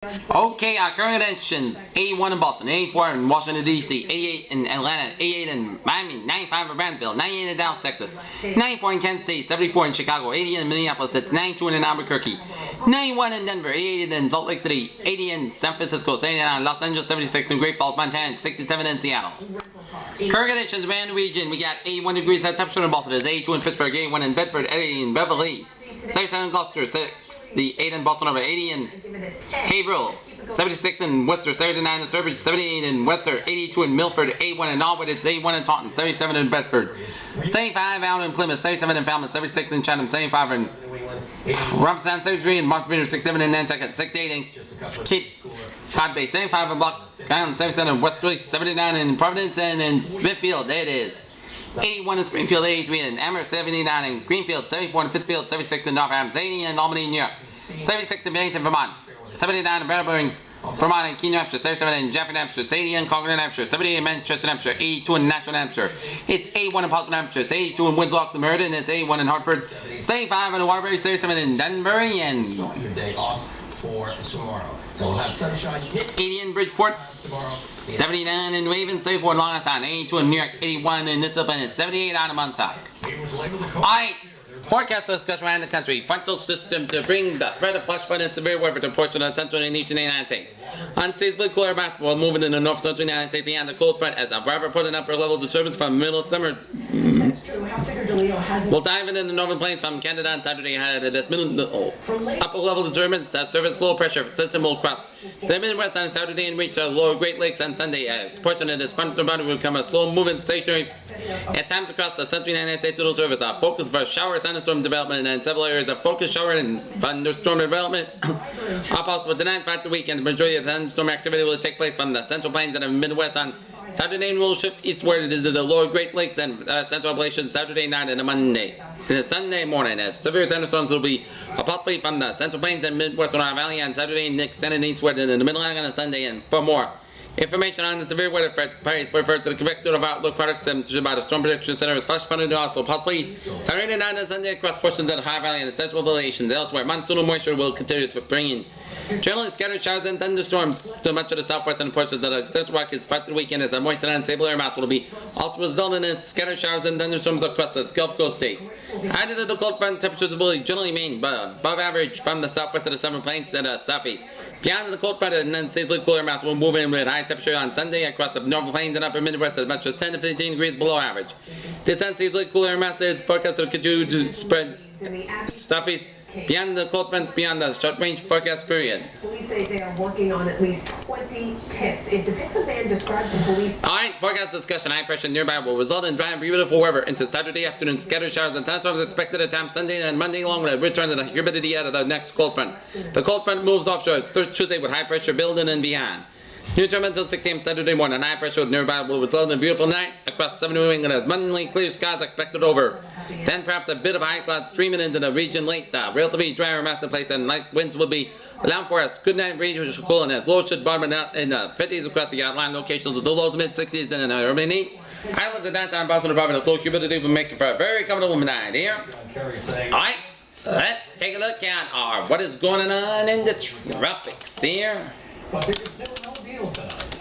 Okay, our current conditions: 81 in Boston, 84 in Washington, D.C., 88 in Atlanta, 88 in Miami, 95 in Brownsville, 98 in Dallas, Texas, 94 in Kansas City, 74 in Chicago, 80 in Minneapolis, it's 92 in Albuquerque, 91 in Denver, 88 in Salt Lake City, 80 in San Francisco, 79 in Los Angeles, 76 in Great Falls, Montana, 67 in Seattle. Current conditions around the region: we got 81 degrees at temperature in Boston, there's 82 in Pittsburgh, 81 in Bedford, 80 in Beverly, 67 in Gloucester, 68 in Boston Harbor, 80 in Haverhill, 76 in Worcester, 79 in Sturbridge, 78 in Webster, 82 in Milford, 81 in Norwood, it's 81 in Taunton, 77 in Bedford, 75 out in Plymouth, 77 in Falmouth, 76 in Chatham, 75 in Rumstown, 73 in Montgomery, 67 in Nantucket, 68 in Cape Cod Bay, 75 in Block Island, 77 in West Joyce, 79 in Providence, and in Smithfield, there it is. 81 in Springfield, 83 in Amherst, 79 in Greenfield, 74 in Pittsfield, 76 in Northampton, 80 in Albany, New York, 76 in Bennington, Vermont, 79 in Brattleboro, Vermont and Keene, New Hampshire, 77 in Jeffrey, New Hampshire, 80 in Concord, New Hampshire, 78 in Manchester, New Hampshire, 82 in Nashville, New Hampshire, it's 81 in Portsmouth, New Hampshire, it's 82 in Windsor, Meriden, it's 81 in Hartford, 75 in Waterbury, 77 in Danbury, and for tomorrow. We'll have sunshine. 80 in Bridgeport, 79 in Ravens, 74 in Long Island, 82 in New York, 81 in Nissip, and 78 out of Montauk. Alright, forecast discussion around the country. Frontal system to bring the threat of flash flood and severe weather to portion of central and eastern United States. Unseasonably cooler basketball moving in the north central United States beyond the cold front as a weather put an upper level disturbance from middle of summer. We'll dive into the northern plains from Canada on Saturday ahead of this upper level disturbance that surface low pressure system will cross the Midwest on Saturday and reach the lower Great Lakes on Sunday. As a portion of this frontal boundary will become a slow moving stationary at times across the central United States will service a focus for shower thunderstorm development and several areas of focus shower and thunderstorm development are possible tonight throughout the weekend. The majority of the thunderstorm activity will take place from the central plains and the Midwest on Saturday and will shift eastward into the lower Great Lakes and central Appalachian Saturday night and Monday. And the Sunday morning, as severe thunderstorms will be possibly from the central plains and Midwestern Ohio Valley on Saturday and extending eastward into the Mid-Atlantic on Sunday. And for more information on the severe weather threat, please refer to the Convective of Outlook products and by the Storm Prediction Center is flash flooding also possibly Saturday night and Sunday across portions of the Ohio Valley and the central Appalachians. Elsewhere, monsoonal moisture will continue to bring in generally scattered showers and thunderstorms to much of the southwestern portions of the Central Rockies throughout the weekend as a moist and unstable air mass will be also resulting in scattered showers and thunderstorms across the Gulf Coast states. Added to the cold front, temperatures will generally remain above average from the southwest of the Southern Plains to the southeast. Beyond the cold front, an unseasonably cooler mass will move in with high temperature on Sunday across the northern plains and upper Midwest at much as 10 to 15 degrees below average. This unseasonably cooler mass is forecast to continue to spread southeast beyond the cold front, beyond the short-range forecast period. Police say they are working on at least 20 tips. It depicts a man described to police. Alright, forecast discussion. High pressure nearby will result in dry and beautiful weather into Saturday afternoon. Scattered showers and thunderstorms expected at times Sunday and Monday, along with a return of the humidity out of the next cold front. The cold front moves offshore Tuesday with high pressure building and beyond. New term until 6 a.m. Saturday morning. High pressure with nearby will result in a beautiful night across southern New England as abundantly clear skies expected over. Then perhaps a bit of high clouds streaming into the region late. Relatively drier mass in place and light winds will be allowed for us. Good night range which will cool and as low should bottom out in the 50s across the outlying locations with the lows mid 60s and in the urban heat. Islands and downtown Boston Department of low humidity will make it for a very comfortable night here. Alright, let's take a look at what is going on in the tropics here. But there is still no deal tonight.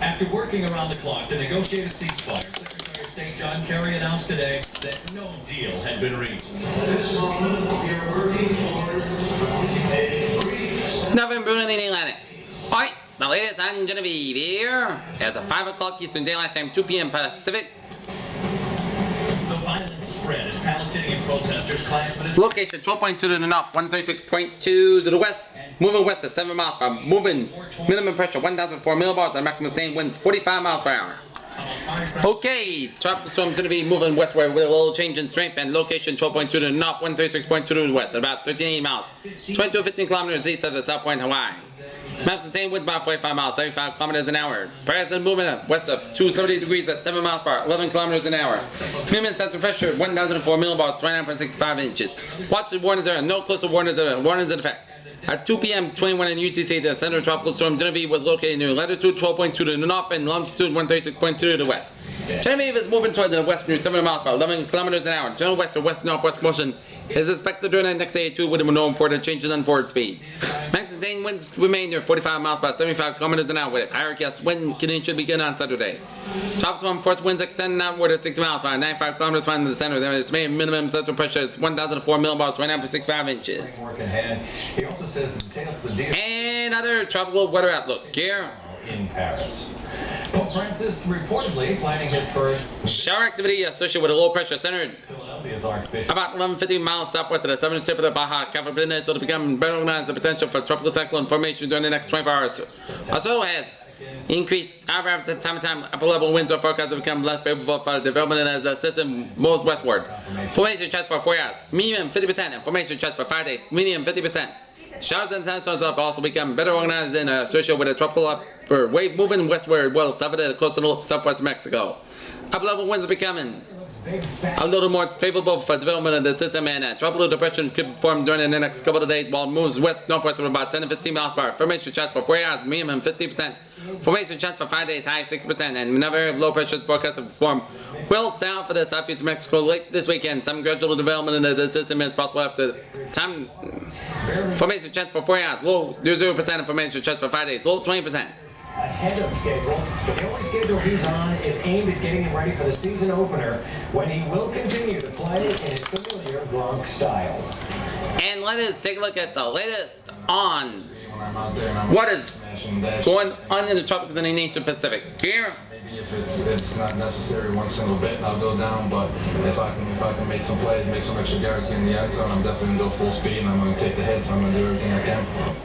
After working around the clock to negotiate a ceasefire, Secretary of State John Kerry announced today that no deal had been reached. Nothing brewing in the Atlantic. Alright, the latest on Genevieve here. As of 5 o'clock Eastern Daylight Time, 2 p.m. Pacific. The violence spread as Palestinian protesters clash with his Location 12.2 to the north, 136.2 to the west. Moving west at 7 miles per hour. Moving minimum pressure 1,004 millibars and maximum sustained winds 45 miles per hour. Okay, tropical storm going to be moving westward with a little change in strength and location 12.2 to the north, 136.2 to the west, about 13 miles, 22 to 15 kilometers east of the South Point, Hawaii. Maximum sustained winds about 45 miles, 35 kilometers an hour. Present movement west of 270 degrees at 7 miles per hour, 11 kilometers an hour. Minimum central pressure 1,004 millibars, 29.65 inches. Watch the warnings there, no coastal warnings there, warnings in effect. At 2 p.m. 21 in UTC, the center of tropical storm Genevieve was located near latitude 12.2 to the north and longitude 136.2 to the west. Genevieve is moving toward the west near 7 miles per hour, 11 kilometers an hour. General west or west-northwest motion is expected during the next day or two with no important changes in forward speed. Maximum contained winds remain near 45 miles per 75 kilometers an hour with higher gust wind conditions should begin on Saturday. Tropical force winds extending outward at 60 miles per 95 kilometers from the center. The estimated minimum central pressure is 1,004 millibars right now per 65 inches. He also says the details of the deal And other tropical weather outlook here. in Paris. Pope Francis reportedly planning his first Shower activity associated with a low pressure centered Philadelphia's Archbishop. about 1150 miles southwest of the southern tip of the Baja California Peninsula to become better organized the potential for tropical cyclone formation during the next 24 hours. Also has increased time to time upper level winds are forecast to become less favorable for development as the system moves westward. Formation chance for 4 hours, medium 50%, and formation chance for 5 days, medium 50%. Showers and thunderstorms have also become better organized and associated with a tropical upper wave moving westward well south of the coast of southwest Mexico. Upper level winds are becoming a little more favorable for development of the system, and a tropical depression could form during the next couple of days while it moves west-northwest with about 10 to 15 miles per hour. Formation chance for 4 hours, minimum 50%. Formation chance for 5 days, high 6%, and another low pressure is forecast to form well south of the southeast Mexico late this weekend. Some gradual development in the system is possible after time. Formation chance for 4 hours, low 0%, and formation chance for 5 days, low 20%. Ahead of schedule, but the only schedule he's on is aimed at getting him ready for the season opener when he will continue to play in his familiar Gronk style. And let us take a look at the latest on what is going on in the tropics and the Eastern Pacific. Here, maybe if it's not necessary one single bit, I'll go down. But if I can make some plays, make some extra yards, get in the end zone, I'm definitely gonna go full speed and I'm gonna take the hits. I'm gonna do everything I can.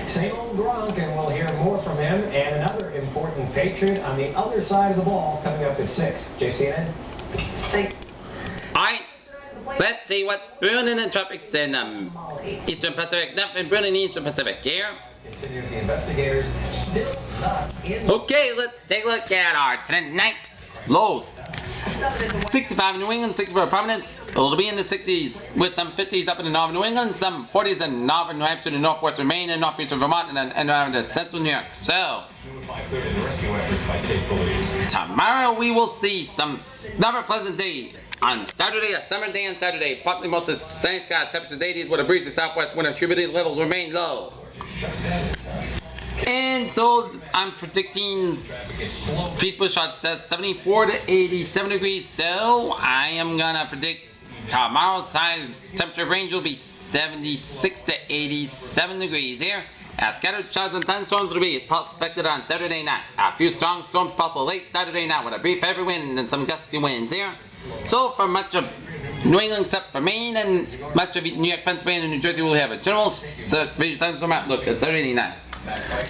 Same old Gronk, and we'll hear more from him and another important Patriot on the other side of the ball coming up at 6. JCN? Thanks. alright, let's see what's brewing in the tropics in Eastern Pacific, nothing brewing in the Eastern Pacific. Here. Continues the investigators still not in. Okay, let's take a look at our tonight's lows. 65 in New England, 64 Providence. It'll be in the 60s with some 50s up in the northern New England, some 40s in northern New Hampshire, the northwestern Maine, and northeastern Vermont, and around the central New York. So, 5:30 the rescue efforts by state police. tomorrow we will see another pleasant day. On Saturday, a summer day on Saturday. Partly mostly sunny skies, temperatures 80s with a breezy southwest wind. Humidity levels remain low. And so I'm predicting Pete Bushot says 74 to 87 degrees. So I am gonna predict tomorrow's high temperature range will be 76 to 87 degrees here. Scattered showers and thunderstorms will be expected on Saturday night. A few strong storms possible late Saturday night with a brief heavy wind and some gusty winds here. So for much of New England except for Maine and much of New York, Pennsylvania, and New Jersey will have a general thunderstorm outlook at Saturday night.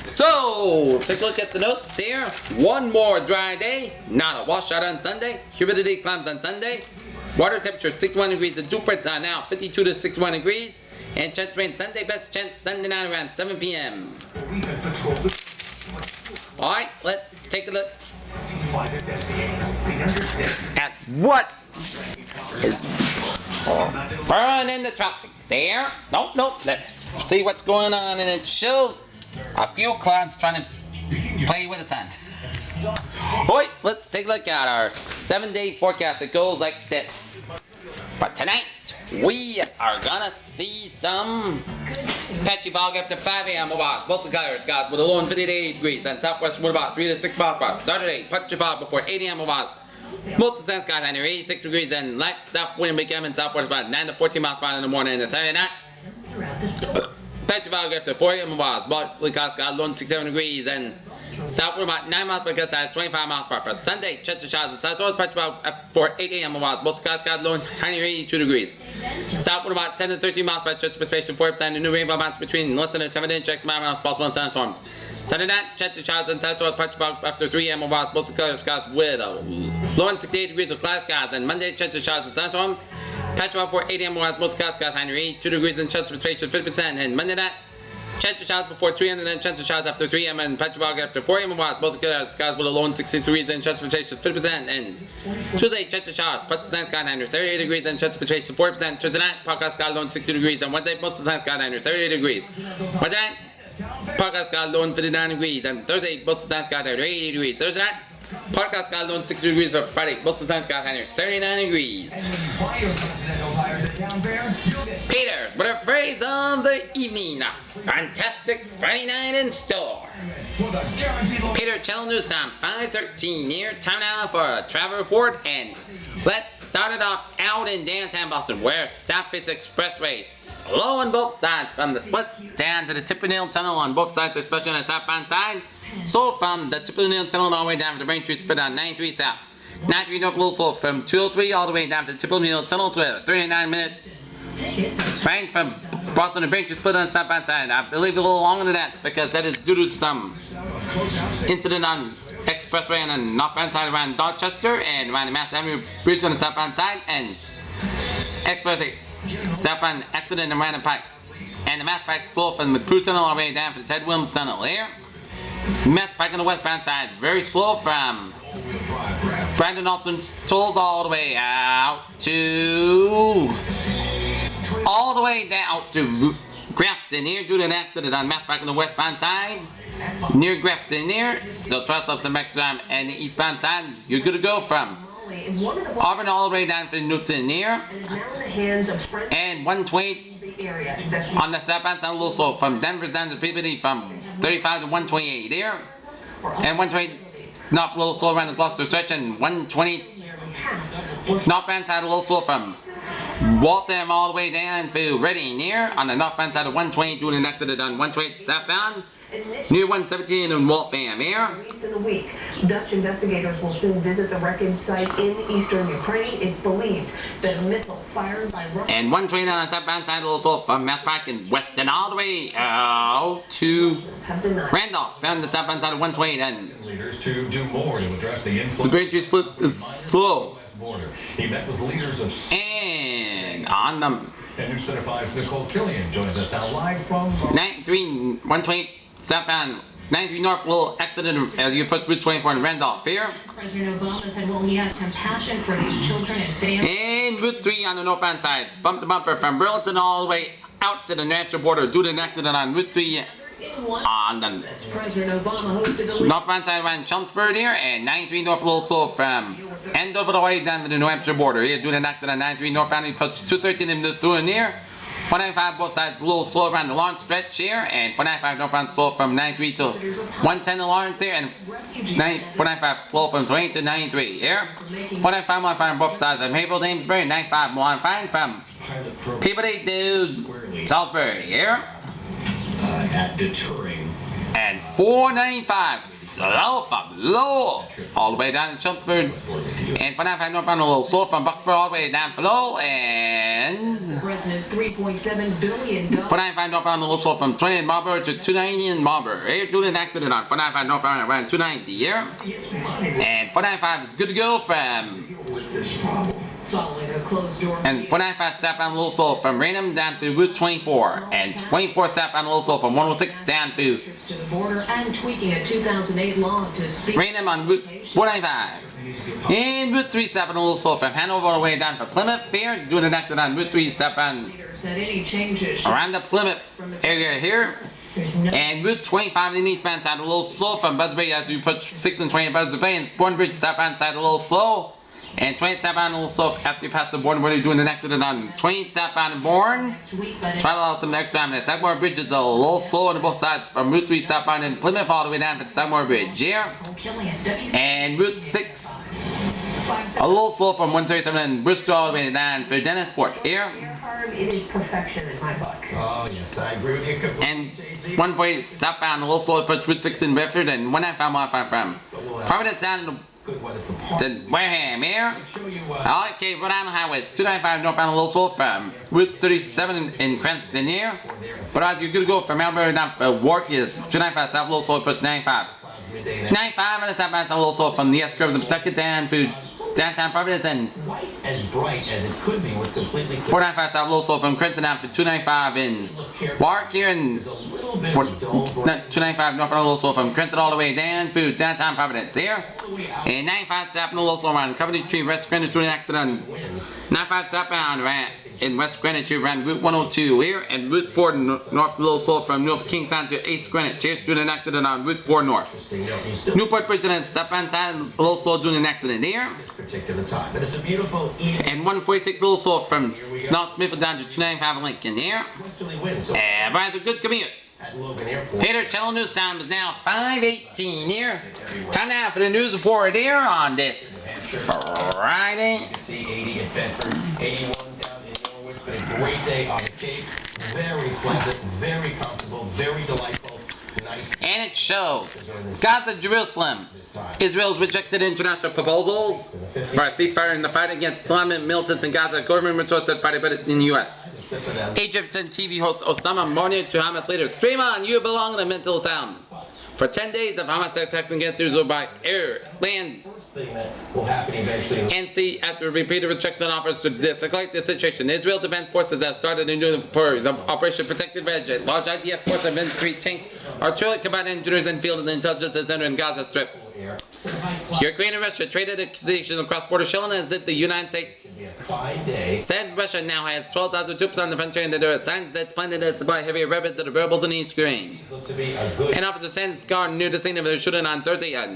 So, take a look at the notes here. One more dry day, not a washout on Sunday. Humidity climbs on Sunday. Water temperature 61 degrees. The dew points are now 52 to 61 degrees. And chance rain Sunday, best chance Sunday night around 7 p.m. Alright, let's take a look at what is burning in the tropics here. Nope, let's see what's going on, and it shows a few clouds trying to play with the sun. Alright, let's take a look at our 7-day forecast. It goes like this. For tonight, we are gonna see some patchy fog after 5 a.m. overall. Mostly clear skies with a low in 50 to 80 degrees, and southwest with about 3 to 6 miles per hour. Saturday, patchy fog before 8 a.m. overall. Most of the sun skies under 86 degrees, and light south wind becoming southwest about 9 to 14 miles per hour in the morning. And Saturday night, patchy fog after 4 a.m. overall. Mostly clear skies, low in 67 degrees, and southward about 9 miles per hour, size 25 miles per hour. For Sunday, chance of showers and thunderstorms, patchy fog for 8 a.m. overall. Most clear skies, low in 82 degrees. Southward about 10 to 13 miles per hour, chance of precipitation 4%, and new rainfall amounts between less than a 10-inch X amount of possible thunderstorms. Sunday night, chance of showers and thunderstorms, patchy fog after 3 a.m. overall. Mostly clear skies with a low in 68 degrees of clear skies. And Monday, chance of showers and thunderstorms, patchy fog for 8 a.m. overall. Most clear skies 82 degrees and chance of precipitation 50%. And Monday night, chance of showers before 3 a.m. and then chance of showers after 3 a.m. and patchy fog after 4 a.m. Most clear skies with a low in 62 degrees and chance of precipitation 50%. And Tuesday, chance of showers, patchy sun sky 78 degrees and chance of precipitation 4%. Tuesday night, podcast sky low in 60 degrees. And Wednesday, most of the sun sky 78 degrees. Wednesday night, podcast sky low in 59 degrees. And Thursday, most of the sun sky 80 degrees. Thursday night, podcast sky low in 60 degrees. For Friday, most of the sun sky 79 degrees. Peters, with a phrase of the evening. Fantastic Friday night in store. Peter Channel News Time, 5:13 here. Time now for a travel report, and let's start it off out in downtown Boston, where Southeast Expressway slow on both sides from the split down to the Tip O'Neill Tunnel on both sides, especially on the southbound side. So from the Tip O'Neill Tunnel all the way down to the Braintree split on 93 South. 93 North, a little slow from 203 all the way down to the Tip O'Neill Tunnel, so a 39-minute range from Boston to Braintree split on the southbound side. I believe a little longer than that because that is due to some incident on Expressway on the northbound side around Dorchester and around the Mass Avenue Bridge on the southbound side, and Expressway southbound accident around the Pikes. And the Mass Pike slow from the Crew Tunnel all the way down to the Ted Williams Tunnel here. Mass Pike on the westbound side very slow from Brandon Austin tolls all the way out to down to Grafton here due to an accident on Mass Pike on the westbound side near Grafton here. So try to some extra time, and the eastbound side you're good to go from Auburn all the way down to Newton here, and 128 on the southbound side a little slow from Denver's down to Peabody from 35 to 128 here, and 128 not a little slow around the Gloucester stretch, and 120 northbound side a little slow from Waltham all the way down to Reading here on the northbound side of 120 due to an accident on 128 southbound near 117 in Waltham here. In a week, Dutch investigators will soon visit the wreckage site in eastern Ukraine. It's believed that a missile fired by Russia. And 129 on the southbound side also from Mass Pike and Weston all the way out to Randolph down the southbound side of 128, and Leaders to do more to address the influence. the Braintree split is slow. He met with leaders of And on the and News Center 5's Nicole Killian joins us now live from 93 128 southbound 93 North, little accident as you put Route 24 in Randolph here. President Obama said, well, he has compassion for these children and families. And Route 3 on the northbound side, bump to bumper from Burlington all the way out to the natural border due to an accident on Route 3 on the President Obama hosted the northbound side around Chelmsford here, and 93 North a little slow from Andover all the way down to the New Hampshire border here due to an accident on 93 northbound. He puts 213 in the through in here. 495 both sides a little slow around the Lawrence stretch here, and 495 northbound slow from 93 to 110 in Lawrence here, and 495 slow from 28 to 93 here. 495 modifying on both sides from Haverhill to Amesbury, and 95 modifying from Peabody to Salisbury here. at deterring. And 495 slow from Lowell all the way down to Chelmsford, and 495 northbound a little slow from Bucksboro all the way down to Lowell, and The president's $3.7 billion. 495 northbound a little slow from 20 in Marlboro to 290 in Marlboro. Here, due to an accident on 495 northbound around 290 here, and 495 is good to go from. Following a closed door. And 495 southbound a little slow from Raynham down to Route 24, and 24 southbound a little slow from 106 down to Trips to the border and tweaking a 2008 law to speed. Raynham on Route 495. And Route 3 southbound a little slow from Hanover all the way down to Plymouth here, doing an accident on Route 3 southbound Said any changes. around the Plymouth area here. And Route 25 in the eastbound side a little slow from Busby as you put 6 and 20 at Busby, and Bournebridge southbound side a little slow. And 28 southbound a little slow after you pass the Bourne, where you're doing an accident on 28 southbound in Bourne. Try to allow some extra time. The Sagamore Bridge is a little slow on both sides from Route 3 southbound in Plymouth all the way down to the Sagamore Bridge here. And Route 6 a little slow from 137 in Bristol all the way down to Dennisport here. It is perfection in my book. Oh, yes, I agree with you. And 148 southbound a little slow to put Route 6 in Bedford, and 195 modified from Providence down Good weather for park. to Wareham here. Show you, Okay, Rhode Island highways 295 northbound a little slow from Route 37 in Cranston here. But as you're good to go from Melbourne down for Warwick is 295 south a little slow to put 95. 95 on the southbound a little slow from the S curves in Pawtucket down to downtown Providence, and as bright as it could be with completely clear. 495 south a little slow from Cranston down to 295 in Warwick here, and There's a little bit of dull 295 northbound a little slow from Cranston all the way down to downtown Providence here. And 95 southbound a little slow around Coventry Tree West Cranston to an accident. 95 southbound around in West Greenwich. You ran Route 102 here and Route 4 North Little Seoul from North Kingstown to East Greenwich. Here due to an accident on Route 4 North. Newport Bridge and Step-on Side Little Seoul due to an accident here. And 146 Little Seoul from North Smithfield down to 295 Lincoln here. Advise a good commute. Peter, Channel News time is now 5:18 here. Time now for the news report here on this Friday. You can see 80 at Bedford, 81 down in Norwich. It's been a great day on the Cape. Very pleasant, very comfortable, very delightful, nice. And it shows. Gaza, Jerusalem. Israel's rejected international proposals for a ceasefire in the fight against Islamic militants in Gaza. Government source said Friday, but in the U.S. Egyptian TV host Osama mourned to Hamas leaders. Dream on, you belong in the mental asylum. For 10 days of Hamas attacks against Israel by air, land, and sea after repeated rejection offers to de-escalate the situation. Israel Defense Forces have started a new purge of Operation Protected Red. Large IDF force of infantry tanks, artillery combat engineers, and field intelligence center in Gaza Strip. Ukraine and Russia traded accusations of cross-border shelling as if the United States said Russia now has 12,000 troops on the frontier and that there are signs that it's planning to supply heavy weapons to the rebels in East Ukraine. An officer sends guard near the scene of the shooting on Thursday at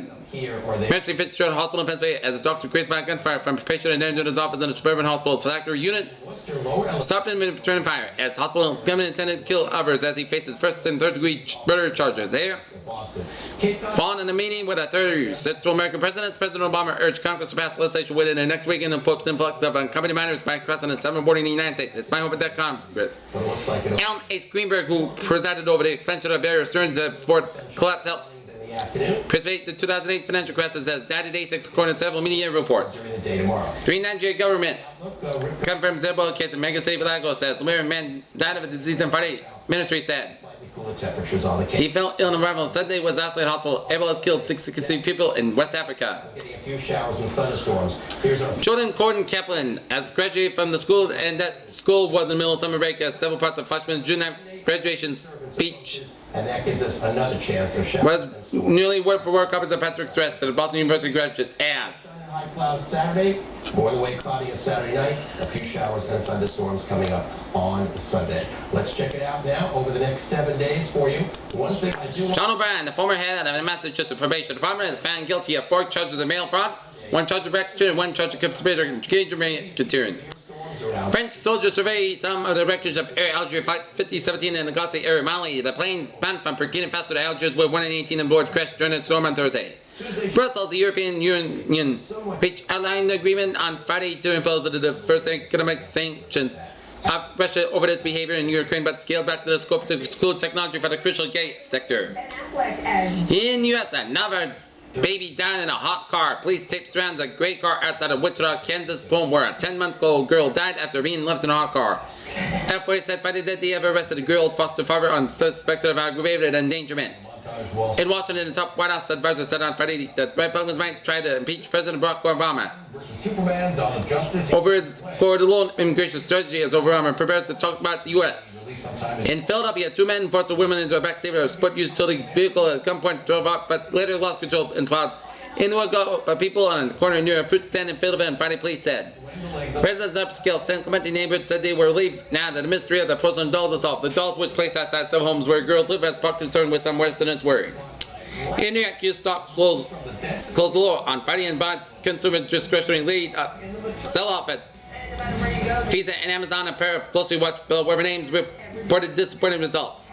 Mercy Fitzgerald Hospital in Pennsylvania as a doctor creates by gunfire from a patient and entered his office in a suburban hospital. Factor unit stopped him in returning fire as hospital gunman intended to kill others as he faces first and third degree murder charges. There, following in a meeting with a third Central American president, President Obama urged Congress to pass legislation within the next week in the Pope's influx of unaccompanied minors by crossing the southern border in the United States. It's my hope that Congress. Alan Ace Greenberg, who presided over the expansion of Bear Stearns before collapse, helped participate in the 2008 financial crisis as Daddy Day 6 according to several media reports. Three Nigeria government confirms Ebola case in Mega City Lagos says the man died of a disease on Friday. Ministry said. He fell ill on arrival. Sunday was also in hospital. Ebola has killed 63 people in West Africa. Jordan Gordon Kaplan has graduated from the school, and that school was in the middle of summer break as several parts of freshman junior graduation speech and that gives us another chance of showering. Was nearly word for word copies of Patrick's address to the Boston University graduates as High clouds Saturday, more the way cloudy as Saturday night, a few showers and thunderstorms coming up on Sunday. Let's check it out now over the next 7 days for you. One thing I do. John O'Brien, the former head of the Massachusetts Probation Department, is found guilty of 4 charges of mail fraud, 1 charge of racketeering, and 1 charge of conspirator racketeering. French soldiers survey some of the wreckage of Air Algiers Flight 5017 in the Gossi area, Mali. The plane bound from Burkina Faso to Algiers with 118 on board crashed during a storm on Thursday. Brussels, the European Union, reached outline agreement on Friday to impose the first economic sanctions of Russia over its behavior in Ukraine, but scaled back the scope to exclude technology for the crucial gas sector. In the U.S., another baby died in a hot car. Police taped surrounds a gray car outside of Wichita, Kansas, home where a 10-month-old girl died after being left in a hot car. FOA said Friday that they have arrested the girl's foster father on suspected of aggravated endangerment. In Washington, the top White House advisor said on Friday that Republicans might try to impeach President Barack Obama over his forward-alone immigration strategy as Obama prepares to talk about the U.S. In Philadelphia, 2 men forced a woman into a backseat of a sport utility vehicle at gunpoint, drove off, but later lost control and plowed into a people on a corner near a fruit stand in Philadelphia on Friday, police said. Residents of upscale San Clemente neighborhood said they were relieved now that the mystery of the porcelain dolls is solved. The dolls would place outside some homes where girls live as part concerned with some residents worried. In New York, used stock closed lower on Friday and bought consumer discretionary lead sell-off at Visa and Amazon. A pair of closely watched bellwether names reported disappointing results.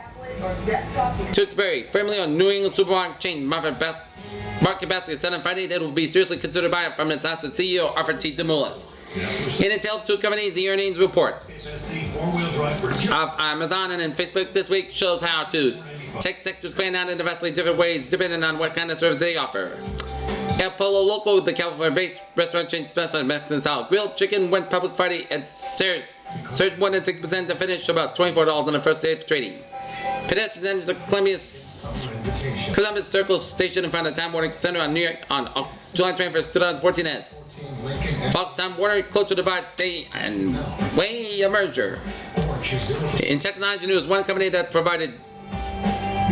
Tewksbury, formerly on New England supermarket chain Market Basket, said on Friday that it will be seriously considered buyout from its asset CEO Arthur T. Demoulas. In a tale of 2 companies, the earnings report of Amazon and Facebook this week shows how tech sectors plan out in vastly different ways depending on what kind of service they offer. El Polo Loco, the California-based restaurant chain specialized in Mexican-style grilled chicken, went public Friday and surged 1.6% to finish about $24 on the first day of trading. Pedestrians entered the Columbus Circle station in front of Time Warner Center on New York on July 21st, 2014 as Fox Time Warner closer divides day and way a merger. In technology news, one company that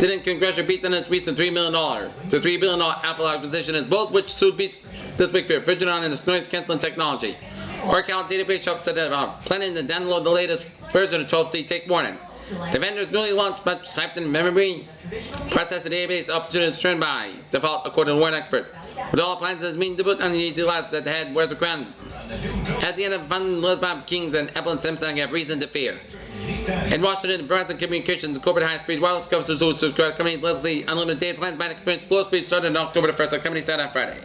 didn't congratulate Beats on its recent $3 billion Apple acquisition is both which sued Beats this week for infringing on its noise canceling technology. Oracle database shops that are planning to download the latest version of 12C take warning. The vendor's newly launched much typed in memory process the database opportunities turned by default according to one expert. With all appliances mean debut on the easy lights that had wears the crown. At the end of fun, Lisbon Kings and Apple and Samsung have reason to fear. In Washington, Verizon Communications and corporate high-speed wireless customers who subscribe to companies Leslie unlimited data plans might experience slow speed starting on October the 1st. The company started on Friday.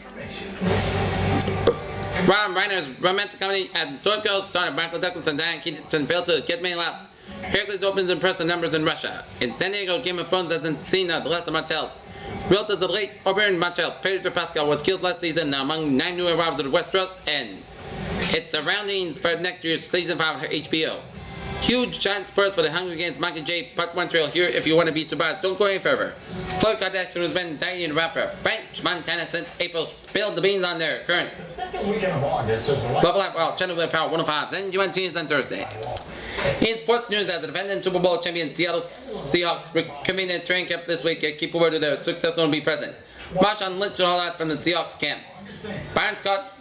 Ron Reiner's romantic comedy at Sword Girls starring Michael Douglas and Diane Keaton failed to get many laughs. Hercules opens impressive numbers in Russia. In San Diego, Game of Thrones hasn't seen the last of Martell's. Realtors of the late Auburn Martell, Pedro Pascal, was killed last season among 9 new arrivals of the Westeros and its surroundings for next year's season 5 of HBO. Huge giant spurs for the Hunger Games Michael J. Part 1 trail here if you want to be surprised. Don't go any further. Khloe Kardashian has been dating rapper French Montana since April spilled the beans on their current Second weekend of August, there's a Love Life World Channel Power 105 and UNT on Thursday. In sports news, as the defending Super Bowl champion Seattle Seahawks reconvene their training camp this week and keep word of their success will be present. Marshawn Lynch and all that from the Seahawks camp. Byron Scott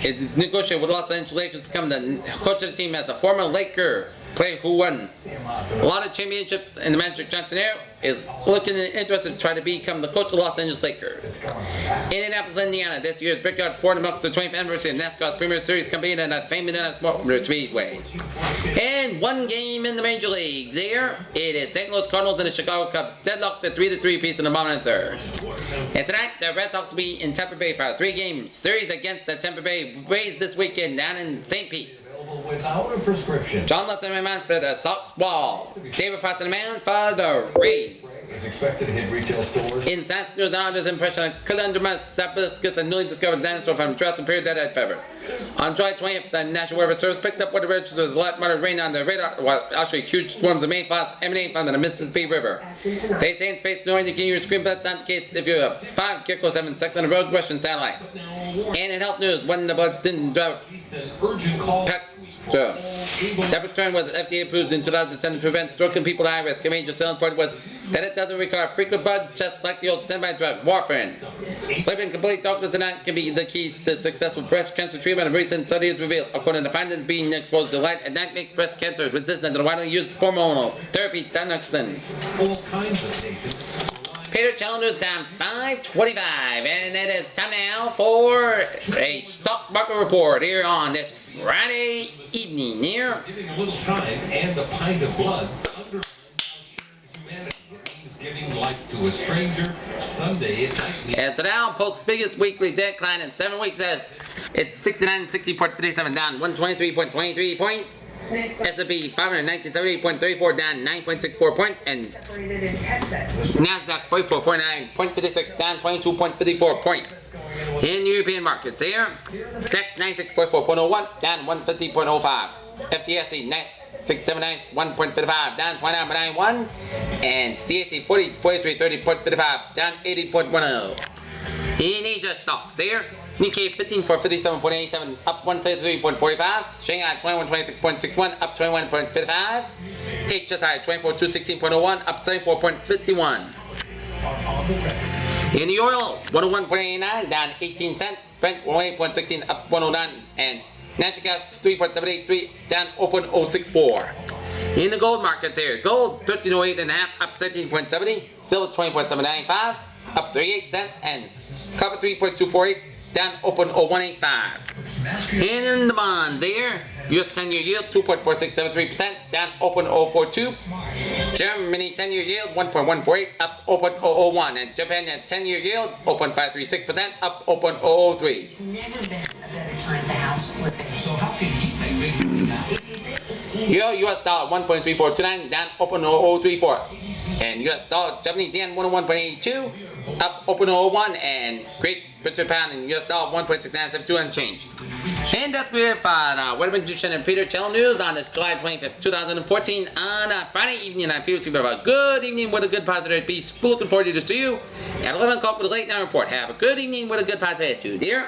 is negotiating with Los Angeles Lakers to become the coach of the team as a former Laker player who won a lot of championships in the Magic Johnson era is looking interested to try to become the coach of the Los Angeles Lakers. Indianapolis, Indiana, this year's Brickyard Ford marks the 20th anniversary of NASCAR's Premier Series competing at famed Indianapolis Motor Speedway. And one game in the major leagues here, it is St. Louis Cardinals and the Chicago Cubs deadlocked at 3-3 piece in the bottom of the third. And tonight, the Red Sox will be in Tampa Bay for a 3-game series against the Tampa Bay Rays this weekend down in St. Pete. without a prescription. John Lester man for the Sox ball. David Preston man for the Rays. Is expected to hit retail stores. In Science News, Artist impression of Calandrimus sapuscus, a newly discovered dinosaur from Jurassic period that had feathers. On July 20th, the National Weather Service picked up what the registers light moderate rain on the radar, while actually huge swarms of mayflies emanating from the Mississippi River. They say in space, knowing you can use screen, but that's not the case if you have 5 geckos having sex on a road Russian satellite. And in health news, when the blood didn't drop, Deposteron was FDA approved in 2010 to prevent stroke in people at high risk. A major selling point was that it doesn't require frequent blood tests like the old standby drug, warfarin. Sleep in complete darkness and night can be the keys to successful breast cancer treatment. A recent study has revealed, according to findings, being exposed to light at night makes breast cancer resistant to the widely used hormonal therapy, tamoxifen. All kinds of patients. Peter Challenger's time's 5:25, and it is time now for a stock market report here on this Friday evening here. Giving a little time and a pint of blood underlines how shared humanity means giving life to a stranger. Sunday at night. As the Dow posts biggest weekly decline in 7 weeks as it's 6960.57 down 123.23 points. S&P 519.78.34 down 9.64 points, and Nasdaq 4449.56 down 22.54 points. In European markets here, DAX 96.4.01 down 150.05, FTSE 679 1.55 down 29.91, and CAC 4330.55 down 80.10. In Asia stocks here, Nikkei 15,457.87 up 133.45, Shanghai 2126.61 up 21.55, HSI 24,216.01 up 74.51. In the oil, 101.89 down 18 cents, Brent 108.16 up 109, and natural gas 3.783 down 0.064. In the gold markets here, gold 1308.5 up 17.70, silver 20.795 up 38 cents, and copper 3.248 down 0.0185. And in the bonds there, US 10-year yield 2.4673% down 0.042. Germany 10-year yield 1.148 up 0.001, and Japan 10-year yield 0.536% up 0.003. Never been a better time for house flipping. So how can you make big moves now? Euro US dollar 1.3429 down 0.0034, and US dollar Japanese yen 101.82 up 0.01, and Great British pound and US dollar 1.6972 unchanged. And that's where Weatherman Jushin and Peter Channel News on this July 25th, 2014 on Friday evening. I'm Peter Speaker of a good evening with a good positive be looking forward to see you at 11 o'clock with a late night report. Have a good evening with a good positive attitude, dear.